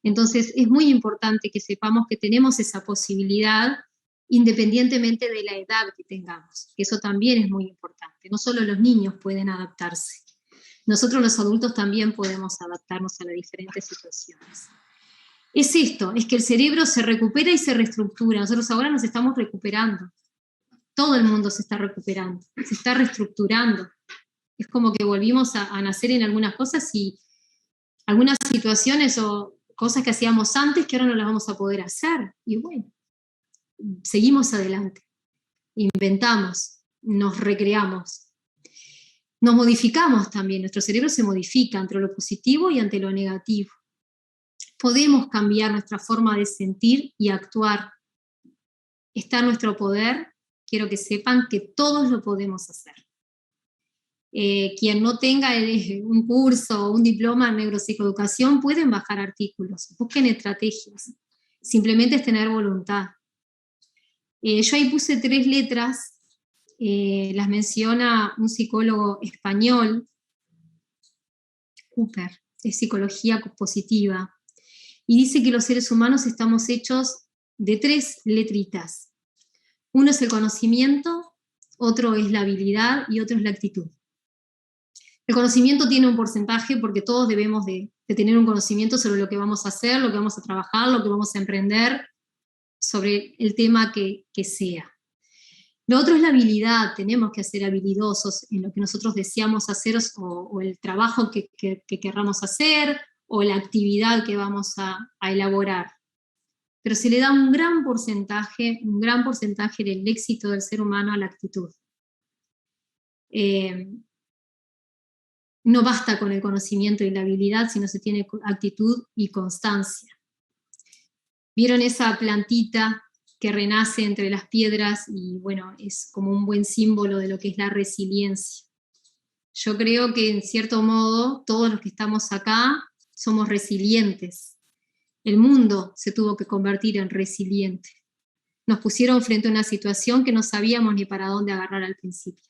Speaker 2: Entonces es muy importante que sepamos que tenemos esa posibilidad independientemente de la edad que tengamos, que eso también es muy importante. No solo los niños pueden adaptarse, nosotros los adultos también podemos adaptarnos a las diferentes situaciones. Es esto, es que el cerebro se recupera y se reestructura. Nosotros ahora nos estamos recuperando. Todo el mundo se está recuperando, se está reestructurando. Es como que volvimos a nacer en algunas cosas y algunas situaciones o cosas que hacíamos antes que ahora no las vamos a poder hacer. Y bueno, seguimos adelante, inventamos, nos recreamos, nos modificamos también, nuestro cerebro se modifica ante lo positivo y ante lo negativo. Podemos cambiar nuestra forma de sentir y actuar. Está en nuestro poder, quiero que sepan que todos lo podemos hacer. Quien no tenga un curso o un diploma en neuropsicoeducación, pueden bajar artículos, busquen estrategias, simplemente es tener voluntad. Yo ahí puse 3 letras, las menciona un psicólogo español, Cooper, es psicología positiva, y dice que los seres humanos estamos hechos de 3 letritas. Uno es el conocimiento, otro es la habilidad y otro es la actitud. El conocimiento tiene un porcentaje porque todos debemos de tener un conocimiento sobre lo que vamos a hacer, lo que vamos a trabajar, lo que vamos a emprender, sobre el tema que sea. Lo otro es la habilidad, tenemos que ser habilidosos en lo que nosotros deseamos hacer o el trabajo que querramos hacer o la actividad que vamos a elaborar. Pero se le da un gran porcentaje del éxito del ser humano a la actitud. No basta con el conocimiento y la habilidad si no se tiene actitud y constancia. ¿Vieron esa plantita que renace entre las piedras y bueno, es como un buen símbolo de lo que es la resiliencia. Yo creo que en cierto modo todos los que estamos acá somos resilientes. El mundo se tuvo que convertir en resiliente. Nos pusieron frente a una situación que no sabíamos ni para dónde agarrar al principio.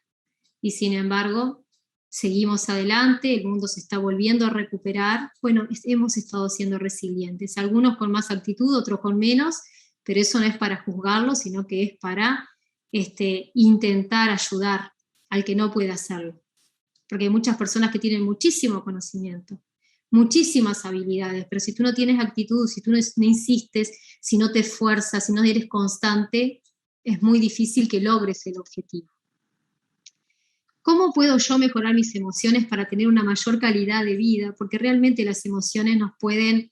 Speaker 2: Y sin embargo, seguimos adelante, el mundo se está volviendo a recuperar. Bueno, hemos estado siendo resilientes, algunos con más actitud, otros con menos, pero eso no es para juzgarlo, sino que es para intentar ayudar al que no puede hacerlo. Porque hay muchas personas que tienen muchísimo conocimiento, muchísimas habilidades, pero si tú no tienes actitud, si tú no insistes, si no te esfuerzas, si no eres constante, es muy difícil que logres el objetivo. ¿Cómo puedo yo mejorar mis emociones para tener una mayor calidad de vida? Porque realmente las emociones nos pueden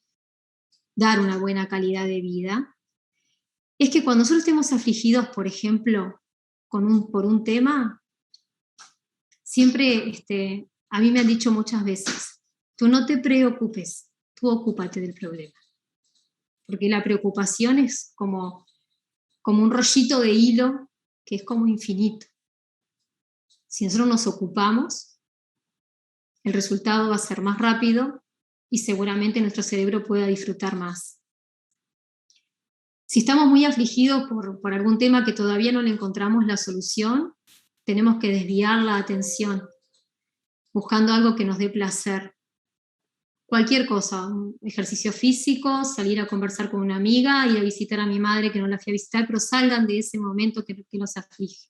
Speaker 2: dar una buena calidad de vida. Es que cuando nosotros estemos afligidos, por ejemplo, por un tema, siempre a mí me han dicho muchas veces, tú no te preocupes, tú ocúpate del problema. Porque la preocupación es como un rollito de hilo que es como infinito. Si nosotros nos ocupamos, el resultado va a ser más rápido y seguramente nuestro cerebro pueda disfrutar más. Si estamos muy afligidos por algún tema que todavía no le encontramos la solución, tenemos que desviar la atención, buscando algo que nos dé placer. Cualquier cosa, un ejercicio físico, salir a conversar con una amiga, ir a visitar a mi madre que no la fui a visitar, pero salgan de ese momento que los aflige.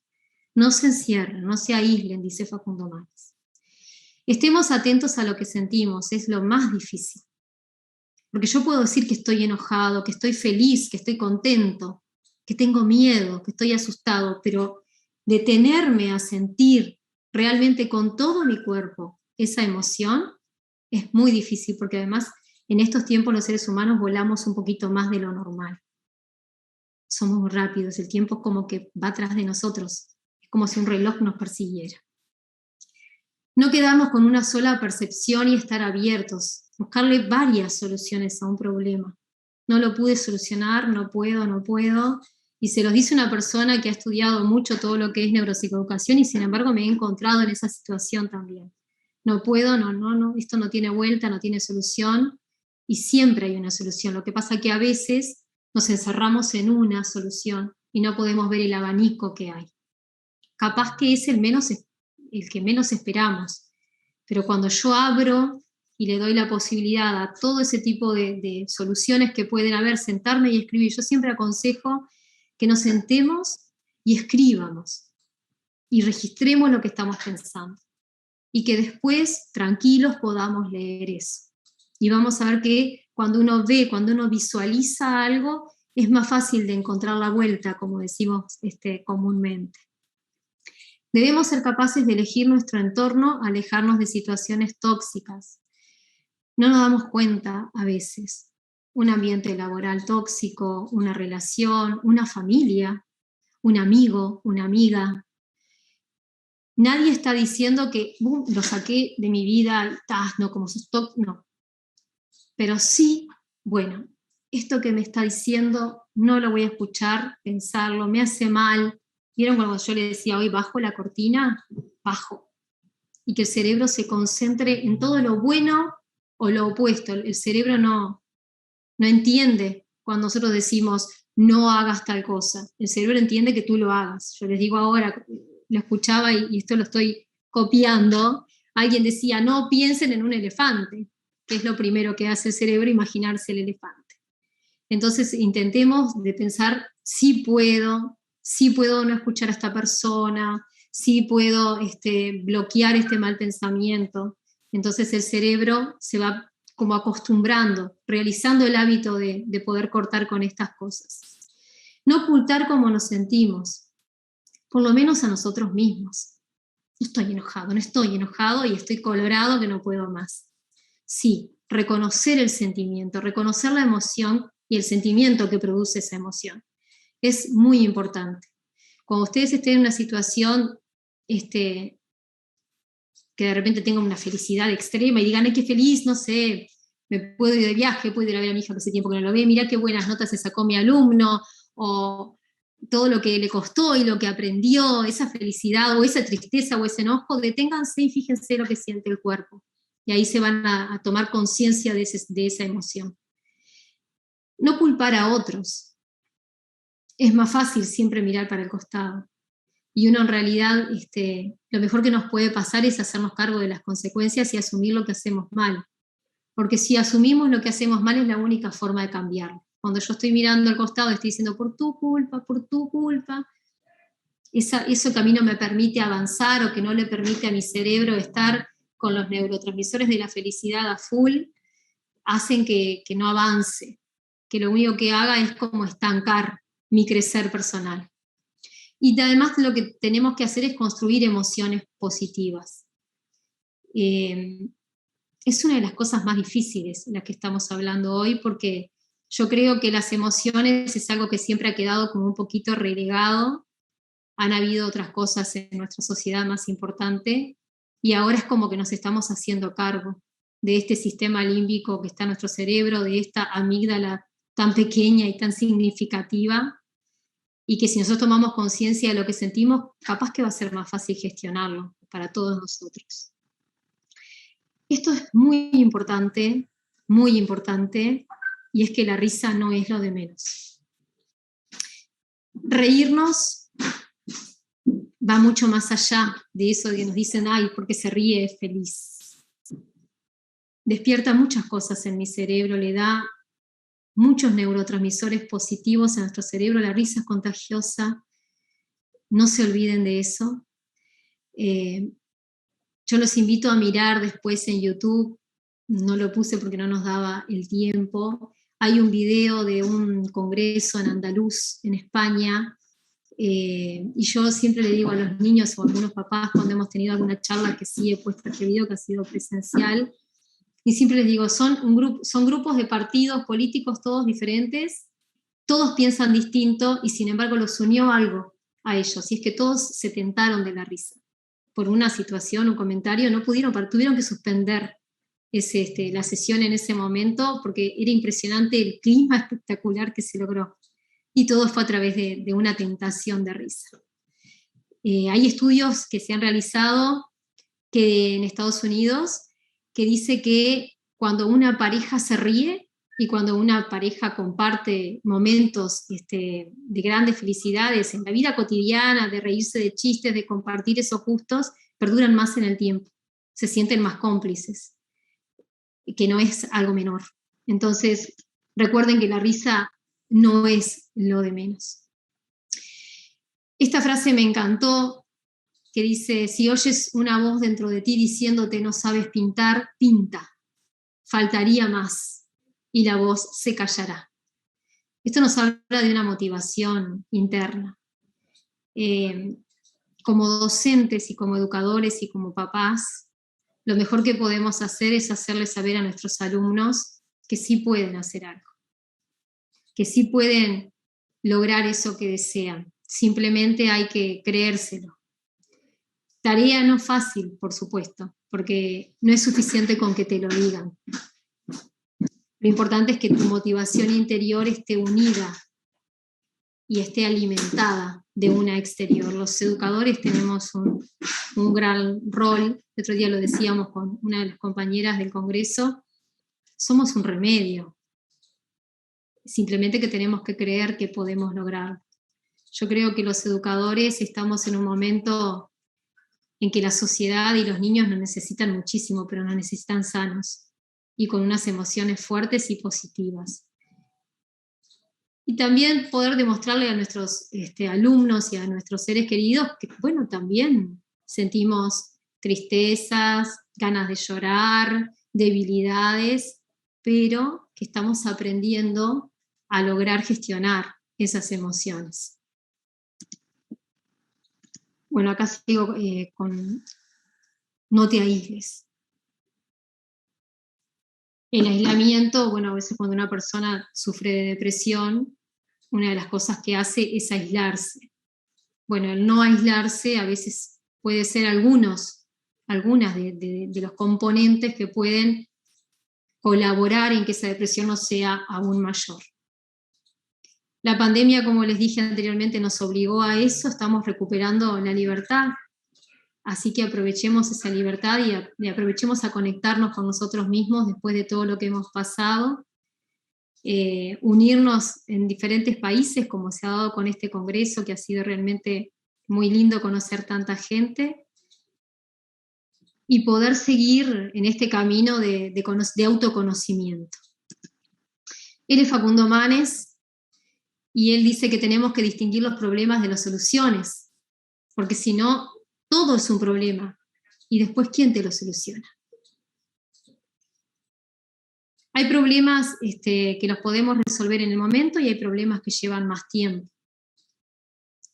Speaker 2: No se encierren, no se aíslen, dice Facundo Manes. Estemos atentos a lo que sentimos, es lo más difícil. Porque yo puedo decir que estoy enojado, que estoy feliz, que estoy contento, que tengo miedo, que estoy asustado, pero detenerme a sentir realmente con todo mi cuerpo esa emoción es muy difícil, porque además en estos tiempos los seres humanos volamos un poquito más de lo normal. Somos muy rápidos, el tiempo es como que va atrás de nosotros. Como si un reloj nos persiguiera. No quedarnos con una sola percepción y estar abiertos, buscarle varias soluciones a un problema. No lo pude solucionar, no puedo, y se los dice una persona que ha estudiado mucho todo lo que es neuropsicoeducación y sin embargo me he encontrado en esa situación también. No puedo, no, esto no tiene vuelta, no tiene solución, y siempre hay una solución. Lo que pasa es que a veces nos encerramos en una solución y no podemos ver el abanico que hay. Capaz que es el que menos esperamos, pero cuando yo abro y le doy la posibilidad a todo ese tipo de soluciones que pueden haber, sentarme y escribir, yo siempre aconsejo que nos sentemos y escribamos y registremos lo que estamos pensando y que después tranquilos podamos leer eso y vamos a ver que cuando uno ve, cuando uno visualiza algo es más fácil de encontrar la vuelta, como decimos comúnmente. Debemos ser capaces de elegir nuestro entorno, alejarnos de situaciones tóxicas. No nos damos cuenta a veces. Un ambiente laboral tóxico, una relación, una familia, un amigo, una amiga. Nadie está diciendo que lo saqué de mi vida, no, como sos tóxico, no. Pero sí, bueno, esto que me está diciendo no lo voy a escuchar, pensarlo, me hace mal. ¿Vieron cuando yo le decía hoy bajo la cortina? Bajo. Y que el cerebro se concentre en todo lo bueno o lo opuesto. El cerebro no entiende cuando nosotros decimos no hagas tal cosa. El cerebro entiende que tú lo hagas. Yo les digo ahora, lo escuchaba y esto lo estoy copiando. Alguien decía, no piensen en un elefante, que es lo primero que hace el cerebro, imaginarse el elefante. Entonces intentemos de pensar, sí puedo no escuchar a esta persona, sí puedo bloquear este mal pensamiento. Entonces el cerebro se va como acostumbrando, realizando el hábito de poder cortar con estas cosas. No ocultar cómo nos sentimos, por lo menos a nosotros mismos. No estoy enojado y estoy colorado que no puedo más. Sí, reconocer el sentimiento, reconocer la emoción y el sentimiento que produce esa emoción. Es muy importante. Cuando ustedes estén en una situación que de repente tengan una felicidad extrema y digan, ¡ay, qué feliz! No sé, me puedo ir de viaje, puedo ir a ver a mi hija que hace tiempo que no lo ve, mirá qué buenas notas se sacó mi alumno, o todo lo que le costó y lo que aprendió, esa felicidad o esa tristeza o ese enojo, deténganse y fíjense lo que siente el cuerpo. Y ahí se van a tomar conciencia de esa emoción. No culpar a otros. Es más fácil siempre mirar para el costado. Y uno en realidad, lo mejor que nos puede pasar es hacernos cargo de las consecuencias y asumir lo que hacemos mal. Porque si asumimos lo que hacemos mal es la única forma de cambiarlo. Cuando yo estoy mirando al costado estoy diciendo por tu culpa, eso que a mí no me permite avanzar o que no le permite a mi cerebro estar con los neurotransmisores de la felicidad a full, hacen que no avance, que lo único que haga es como estancar mi crecer personal. Y además lo que tenemos que hacer es construir emociones positivas. Es una de las cosas más difíciles las que estamos hablando hoy, porque yo creo que las emociones es algo que siempre ha quedado como un poquito relegado. Han habido otras cosas en nuestra sociedad más importante, y ahora es como que nos estamos haciendo cargo de este sistema límbico que está en nuestro cerebro, de esta amígdala tan pequeña y tan significativa, y que si nosotros tomamos conciencia de lo que sentimos, capaz que va a ser más fácil gestionarlo para todos nosotros. Esto es muy importante, y es que la risa no es lo de menos. Reírnos va mucho más allá de eso de que nos dicen, ay, porque se ríe es feliz. Despierta muchas cosas en mi cerebro, le da muchos neurotransmisores positivos a nuestro cerebro, la risa es contagiosa, no se olviden de eso. Yo los invito a mirar después en YouTube, no lo puse porque no nos daba el tiempo, hay un video de un congreso en Andaluz, en España, y yo siempre le digo a los niños o a algunos papás cuando hemos tenido alguna charla que sí he puesto este video, que ha sido presencial, y siempre les digo, son grupos de partidos políticos todos diferentes, todos piensan distinto y sin embargo los unió algo a ellos, y es que todos se tentaron de la risa. Por una situación, un comentario, no pudieron, tuvieron que suspender la sesión en ese momento porque era impresionante el clima espectacular que se logró. Y todo fue a través de una tentación de risa. Hay estudios que se han realizado en Estados Unidos que dice que cuando una pareja se ríe y cuando una pareja comparte momentos de grandes felicidades en la vida cotidiana, de reírse de chistes, de compartir esos gustos, perduran más en el tiempo, se sienten más cómplices, que no es algo menor. Entonces, recuerden que la risa no es lo de menos. Esta frase me encantó, que dice, si oyes una voz dentro de ti diciéndote no sabes pintar, pinta, faltaría más, y la voz se callará. Esto nos habla de una motivación interna. Como docentes y como educadores y como papás, lo mejor que podemos hacer es hacerles saber a nuestros alumnos que sí pueden hacer algo, que sí pueden lograr eso que desean. Simplemente hay que creérselo. Tarea no fácil, por supuesto, porque no es suficiente con que te lo digan. Lo importante es que tu motivación interior esté unida y esté alimentada de una exterior. Los educadores tenemos un gran rol, el otro día lo decíamos con una de las compañeras del Congreso, somos un remedio, simplemente que tenemos que creer que podemos lograrlo. Yo creo que los educadores estamos en un momento en que la sociedad y los niños nos necesitan muchísimo, pero nos necesitan sanos y con unas emociones fuertes y positivas. Y también poder demostrarle a nuestros alumnos y a nuestros seres queridos que, bueno, también sentimos tristezas, ganas de llorar, debilidades, pero que estamos aprendiendo a lograr gestionar esas emociones. Bueno, acá sigo con no te aísles. El aislamiento, bueno, a veces cuando una persona sufre de depresión, una de las cosas que hace es aislarse. Bueno, el no aislarse a veces puede ser algunas de los componentes que pueden colaborar en que esa depresión no sea aún mayor. La pandemia, como les dije anteriormente, nos obligó a eso, estamos recuperando la libertad, así que aprovechemos esa libertad y aprovechemos a conectarnos con nosotros mismos después de todo lo que hemos pasado, unirnos en diferentes países, como se ha dado con este congreso, que ha sido realmente muy lindo conocer tanta gente, y poder seguir en este camino de autoconocimiento. Él es Facundo Manes, y él dice que tenemos que distinguir los problemas de las soluciones, porque si no, todo es un problema, y después, ¿quién te lo soluciona? Hay problemas que los podemos resolver en el momento, y hay problemas que llevan más tiempo.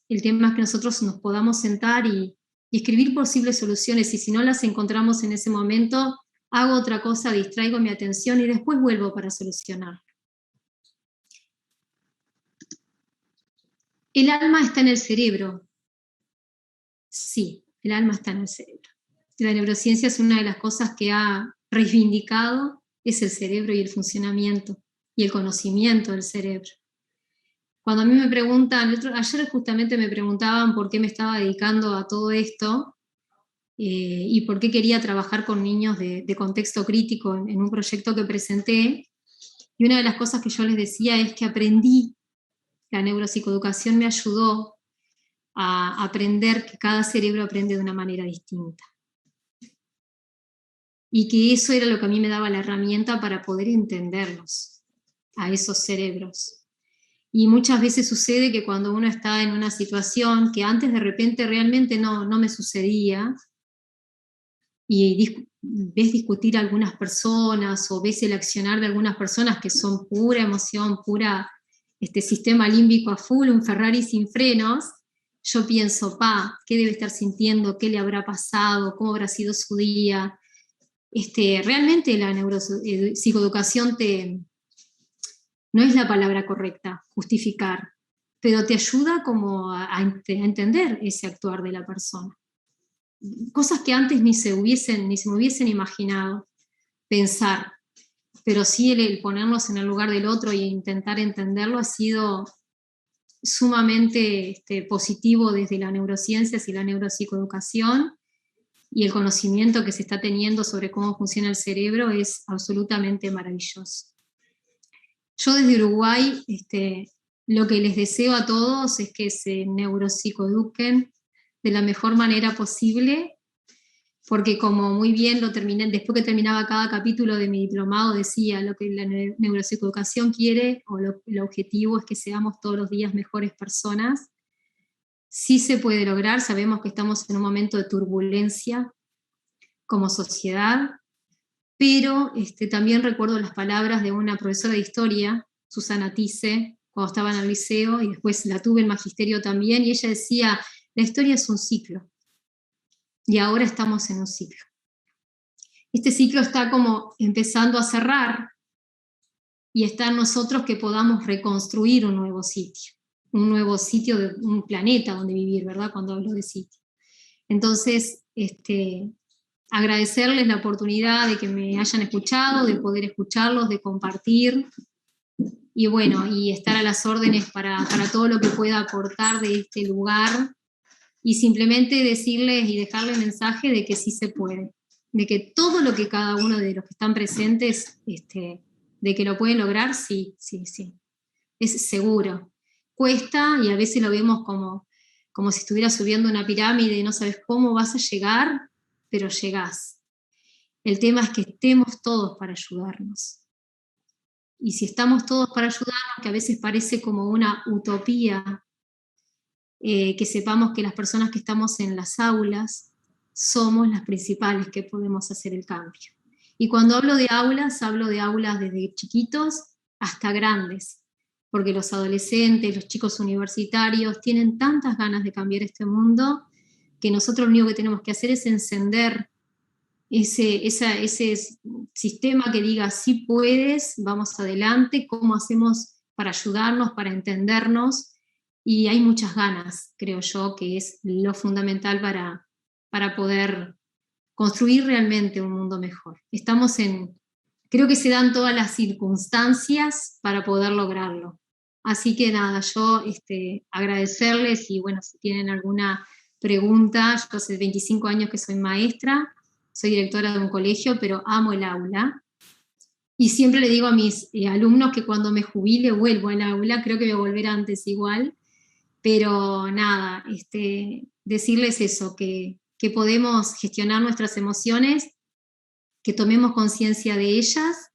Speaker 2: El tema es que nosotros nos podamos sentar y escribir posibles soluciones, y si no las encontramos en ese momento, hago otra cosa, distraigo mi atención y después vuelvo para solucionar. ¿El alma está en el cerebro? Sí, el alma está en el cerebro. La neurociencia es una de las cosas que ha reivindicado, es el cerebro y el funcionamiento y el conocimiento del cerebro. Cuando a mí me preguntan, ayer justamente me preguntaban por qué me estaba dedicando a todo esto y por qué quería trabajar con niños de contexto crítico en un proyecto que presenté, y una de las cosas que yo les decía es que aprendí, la neuropsicoeducación me ayudó a aprender que cada cerebro aprende de una manera distinta. Y que eso era lo que a mí me daba la herramienta para poder entenderlos, a esos cerebros. Y muchas veces sucede que cuando uno está en una situación que antes de repente realmente no me sucedía, y ves discutir a algunas personas, o ves el accionar de algunas personas que son pura emoción, pura sistema límbico a full, un Ferrari sin frenos, yo pienso, ¿qué debe estar sintiendo? ¿Qué le habrá pasado? ¿Cómo habrá sido su día? Realmente la neuropsicoeducación no es la palabra correcta, justificar, pero te ayuda como a entender ese actuar de la persona. Cosas que antes ni se me hubiesen imaginado pensar, pero sí el ponernos en el lugar del otro e intentar entenderlo ha sido sumamente positivo desde las neurociencias y la neuropsicoeducación, y el conocimiento que se está teniendo sobre cómo funciona el cerebro es absolutamente maravilloso. Yo desde Uruguay, lo que les deseo a todos es que se neuropsicoeduquen de la mejor manera posible, porque como muy bien lo terminé, después que terminaba cada capítulo de mi diplomado, decía, lo que la neuropsicoeducación quiere, o el objetivo es que seamos todos los días mejores personas. Sí se puede lograr, sabemos que estamos en un momento de turbulencia como sociedad, pero también recuerdo las palabras de una profesora de historia, Susana Tisse, cuando estaba en el liceo, y después la tuve en magisterio también, y ella decía, la historia es un ciclo, y ahora estamos en un ciclo. Este ciclo está como empezando a cerrar, y está en nosotros que podamos reconstruir un nuevo sitio de un planeta donde vivir, ¿verdad? Cuando hablo de sitio. Entonces, agradecerles la oportunidad de que me hayan escuchado, de poder escucharlos, de compartir, y bueno, y estar a las órdenes para todo lo que pueda aportar de este lugar, y simplemente decirles y dejarles el mensaje de que sí se puede, de que todo lo que cada uno de los que están presentes, de que lo pueden lograr, sí, es seguro. Cuesta, y a veces lo vemos como si estuvieras subiendo una pirámide y no sabes cómo vas a llegar, pero llegás. El tema es que estemos todos para ayudarnos. Y si estamos todos para ayudarnos, que a veces parece como una utopía, que sepamos que las personas que estamos en las aulas somos las principales que podemos hacer el cambio. Y cuando hablo de aulas desde chiquitos hasta grandes, porque los adolescentes, los chicos universitarios tienen tantas ganas de cambiar este mundo, que nosotros lo único que tenemos que hacer es encender ese sistema que diga, sí puedes, vamos adelante, cómo hacemos para ayudarnos, para entendernos, y hay muchas ganas, creo yo, que es lo fundamental para poder construir realmente un mundo mejor. Creo que se dan todas las circunstancias para poder lograrlo. Así que nada, yo agradecerles y bueno, si tienen alguna pregunta, yo hace 25 años que soy maestra, soy directora de un colegio, pero amo el aula. Y siempre le digo a mis alumnos que cuando me jubile vuelvo al aula, creo que voy a volver antes igual, pero nada, decirles eso, que podemos gestionar nuestras emociones, que tomemos conciencia de ellas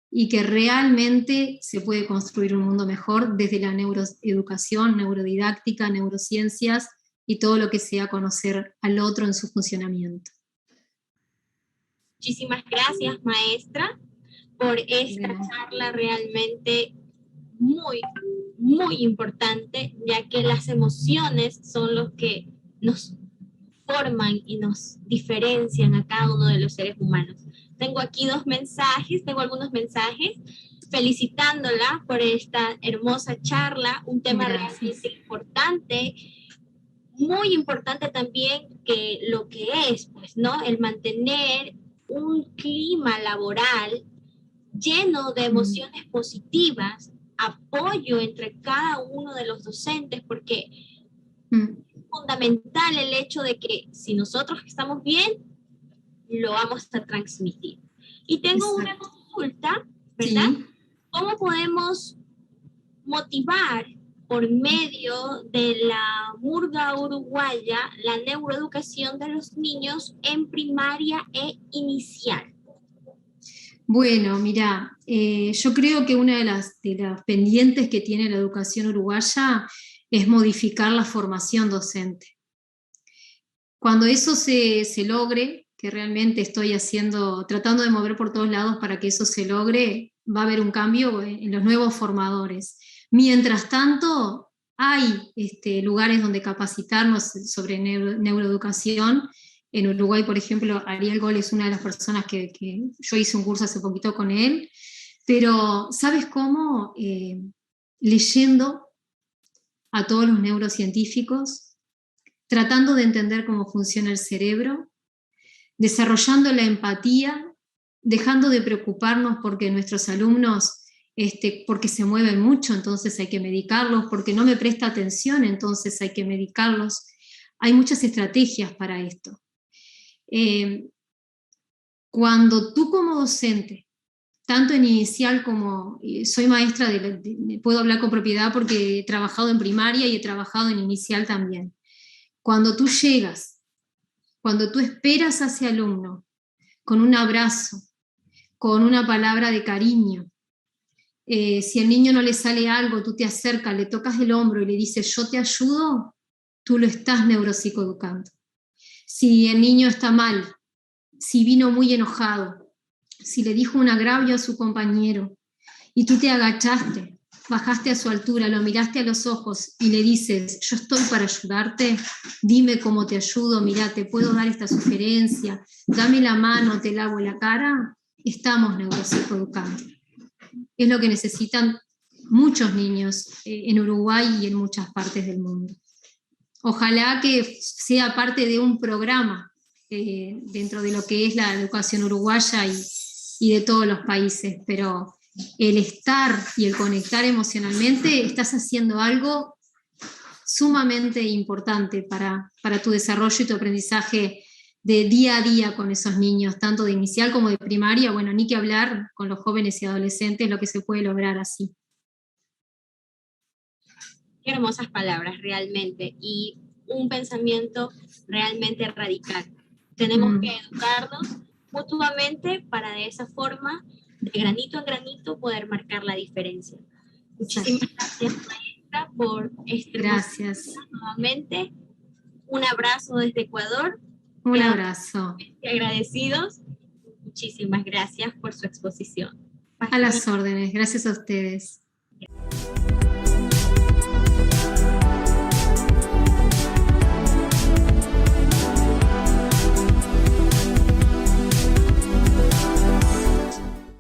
Speaker 2: y que realmente se puede construir un mundo mejor desde la neuroeducación, neurodidáctica, neurociencias y todo lo que sea conocer al otro en su funcionamiento.
Speaker 1: Muchísimas gracias, maestra, por esta charla realmente muy, muy importante, ya que las emociones son los que nos forman y nos diferencian a cada uno de los seres humanos. Tengo aquí algunos mensajes, felicitándola por esta hermosa charla, un tema realmente importante, muy importante también que lo que es, pues, ¿no? El mantener un clima laboral lleno de emociones positivas, apoyo entre cada uno de los docentes, porque es fundamental el hecho de que si nosotros estamos bien, lo vamos a transmitir. Y tengo una consulta, ¿verdad? Sí. ¿Cómo podemos motivar por medio de la murga uruguaya la neuroeducación de los niños en primaria e inicial?
Speaker 2: Bueno, mira, yo creo que una de las pendientes que tiene la educación uruguaya es modificar la formación docente. Cuando eso se logre, que realmente estoy tratando de mover por todos lados para que eso se logre, va a haber un cambio en los nuevos formadores. Mientras tanto, hay lugares donde capacitarnos sobre neuroeducación. En Uruguay, por ejemplo, Ariel Gol es una de las personas que yo hice un curso hace poquito con él, pero ¿sabes cómo? Leyendo a todos los neurocientíficos, tratando de entender cómo funciona el cerebro, desarrollando la empatía, dejando de preocuparnos porque nuestros alumnos, porque se mueven mucho, entonces hay que medicarlos, porque no me presta atención, entonces hay que medicarlos. Hay muchas estrategias para esto. Cuando tú como docente, tanto en inicial como soy maestra, puedo hablar con propiedad porque he trabajado en primaria y he trabajado en inicial también. Cuando tú llegas, cuando tú esperas a ese alumno con un abrazo, con una palabra de cariño, si al niño no le sale algo, tú te acercas, le tocas el hombro y le dices yo te ayudo, tú lo estás neuropsicoeducando. Si el niño está mal, si vino muy enojado, si le dijo un agravio a su compañero y tú te agachaste, bajaste a su altura, lo miraste a los ojos y le dices, yo estoy para ayudarte, dime cómo te ayudo, mirá, te puedo dar esta sugerencia, dame la mano, te lavo la cara, estamos neuropsicoeducando. Es lo que necesitan muchos niños en Uruguay y en muchas partes del mundo. Ojalá que sea parte de un programa dentro de lo que es la educación uruguaya y de todos los países, pero el estar y el conectar emocionalmente, estás haciendo algo sumamente importante para tu desarrollo y tu aprendizaje de día a día con esos niños, tanto de inicial como de primaria. Bueno, ni que hablar con los jóvenes y adolescentes, lo que se puede lograr así.
Speaker 1: Qué hermosas palabras, realmente, y un pensamiento realmente radical. Tenemos que educarnos mutuamente para de esa forma, de granito en granito, poder marcar la diferencia. Muchísimas gracias, maestra, por este
Speaker 2: Gracias.
Speaker 1: Nuevamente, un abrazo desde Ecuador.
Speaker 2: Un abrazo.
Speaker 1: Agradecidos. Muchísimas gracias por su exposición.
Speaker 2: A las órdenes. Gracias a ustedes.
Speaker 1: Gracias.